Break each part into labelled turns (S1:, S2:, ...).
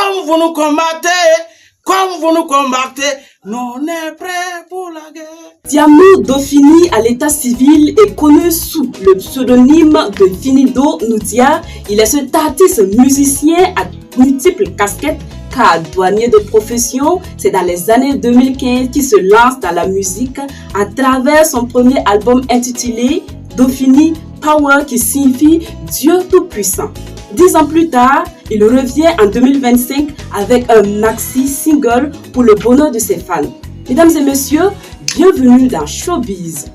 S1: comme vous nous combattez, nous on est prêts pour la guerre.
S2: Diamou Dofini à l'état civil est connu sous le pseudonyme de Finido Noudia. Il est cet artiste musicien à multiples casquettes car douanier de profession. C'est dans les années 2015 qu'il se lance dans la musique à travers son premier album intitulé Dofini Power qui signifie Dieu Tout-Puissant. 10 ans plus tard, il revient en 2025 avec un maxi single pour le bonheur de ses fans. Mesdames et messieurs, bienvenue dans Showbiz.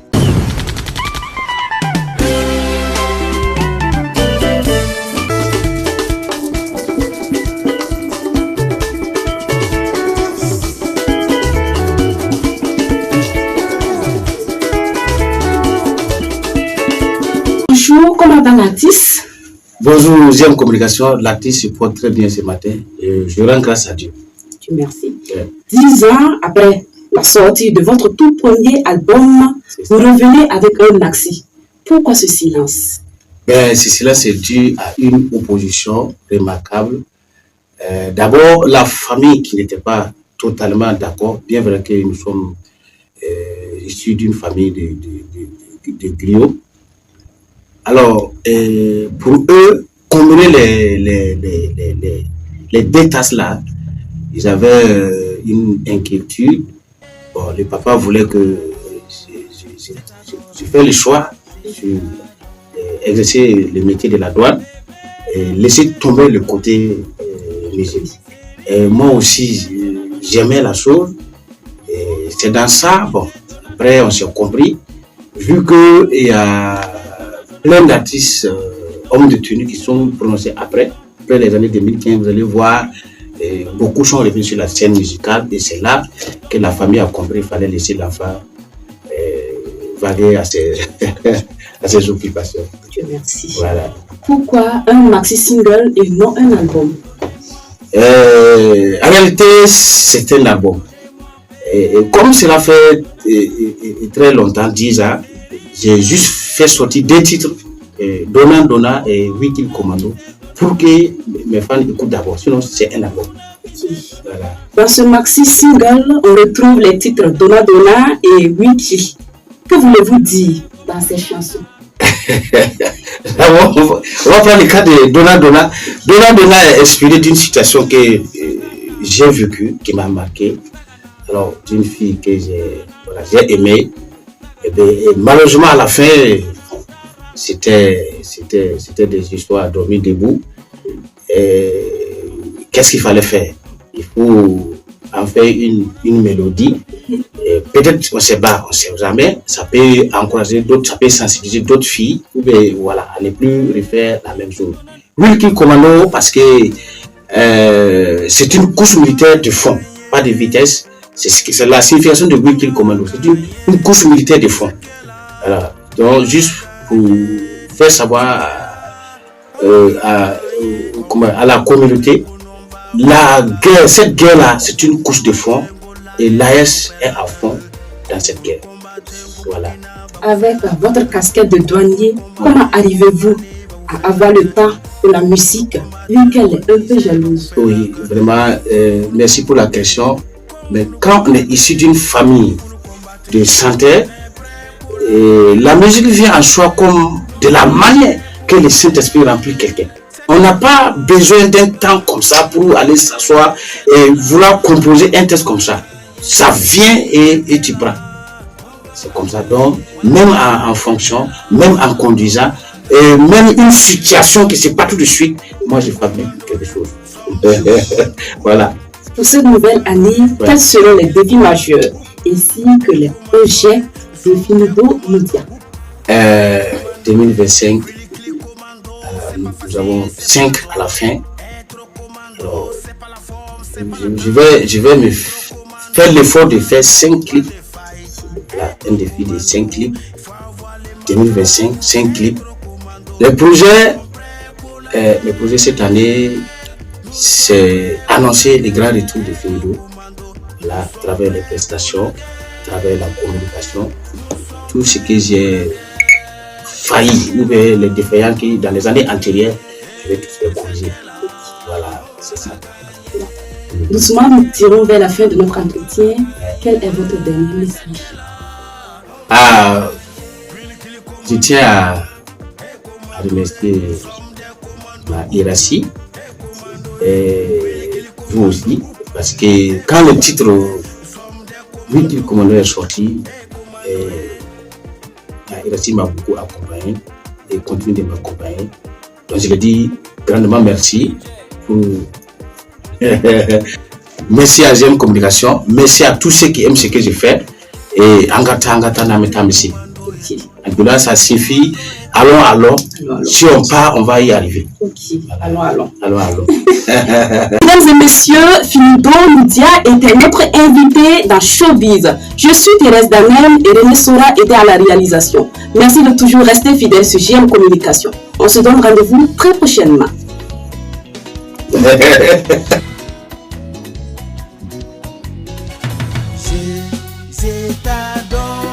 S2: Bonjour, comment va l'artiste?
S1: Bonjour, j'aime communication. L'artiste se porte très bien ce matin et je rends grâce à Dieu.
S2: Dieu merci. 10 ans après la sortie de votre tout premier album, vous revenez avec un maxi. Pourquoi ce silence?
S1: Ce silence est dû à une opposition remarquable. D'abord, la famille qui n'était pas totalement d'accord, bien vrai que nous sommes issus d'une famille de griots. Alors, pour eux, combiner les deux tasses-là, ils avaient une inquiétude. Bon, le papa voulait que je fasse le choix d'exercer le métier de la douane et laisser tomber le côté musique. Et moi aussi, j'aimais la chose. Et c'est dans ça, bon, après on s'est compris, vu qu'il y a plein d'artistes, hommes de tenue qui sont prononcés après les années 2015, vous allez voir, beaucoup sont revenus sur la scène musicale et c'est là que la famille a compris qu'il fallait laisser l'enfant vaguer à ses occupations.
S2: Dieu merci.
S1: Voilà.
S2: Pourquoi un maxi single et non un album?
S1: En réalité, c'est un album. Et comme cela fait très longtemps, 10 ans, j'ai juste fait sortir 2 titres, Donna et Weekend Commando, pour que mes fans écoutent d'abord, sinon c'est un album. Voilà.
S2: Dans ce maxi single, on retrouve les titres Donna et Wiki. Que voulez-vous dire dans ces chansons?
S1: On va prendre le cas de Donna. Donna est inspiré d'une situation que j'ai vécue, qui m'a marqué. Alors, d'une fille que j'ai aimée. Et malheureusement, à la fin, c'était des histoires à dormir debout. Qu'est-ce qu'il fallait faire? Il faut en faire une mélodie. Peut-être on se bat, on ne sait jamais. Ça peut encourager d'autres, ça peut sensibiliser d'autres filles. Ou bien, voilà, à ne plus refaire la même chose. Wilkie Commando, parce que c'est une couche militaire de fond, pas de vitesse. C'est la signification de Wilkie Commando. C'est une couche militaire de fond. Voilà. Donc, juste pour faire savoir à la communauté, cette guerre-là, c'est une couche de fond et l'AS est à fond dans cette guerre. Voilà.
S2: Avec votre casquette de douanier, comment arrivez-vous à avoir le temps de la musique, vu qu'elle est un peu jalouse?
S1: Oui, vraiment, merci pour la question. Mais quand on est issu d'une famille de santé, la musique vient en soi comme de la manière que le Saint-Esprit remplit quelqu'un. On n'a pas besoin d'un temps comme ça pour aller s'asseoir et vouloir composer un texte comme ça. Ça vient et tu prends. C'est comme ça. Donc, même en fonction, même en conduisant, même une situation qui ne se passe tout de suite, moi je fabrique quelque chose. Voilà.
S2: Pour cette nouvelle année, quels seront les défis majeurs ainsi que les projets de Finido Noudia?
S1: 2025, nous avons 5 à la fin. Alors, je vais me faire l'effort de faire 5 clips. Là, un défi de 5 clips. 2025, 5 clips. Les projets cette année, c'est annoncer les grands retours de Finido. Là, à travers les prestations, à travers la communication, tout ce que j'ai failli, ou les défaillants qui, dans les années antérieures, je vais tous les corriger. Voilà, c'est ça.
S2: Doucement, nous tirons vers la fin de notre entretien. Quel est votre dernier message?
S1: Je tiens à remercier ma hiérarchie et vous aussi, parce que quand le titre Multiple Commandeur est sorti, la hiérarchie m'a beaucoup accompagné et continue de m'accompagner. Donc je le dis grandement merci pour merci à GM Communication, merci à tous ceux qui aiment ce que je fais et Angata Nameta merci. Donc là, ça suffit. Allons. Si on part, on va y arriver.
S2: Ok, allons.
S3: Mesdames et messieurs, Finido Nudia était notre invité dans Showbiz. Je suis Thérèse Damel et René Sora était à la réalisation. Merci de toujours rester fidèle sur GM Communication. On se donne rendez-vous très prochainement.
S4: C'est adore.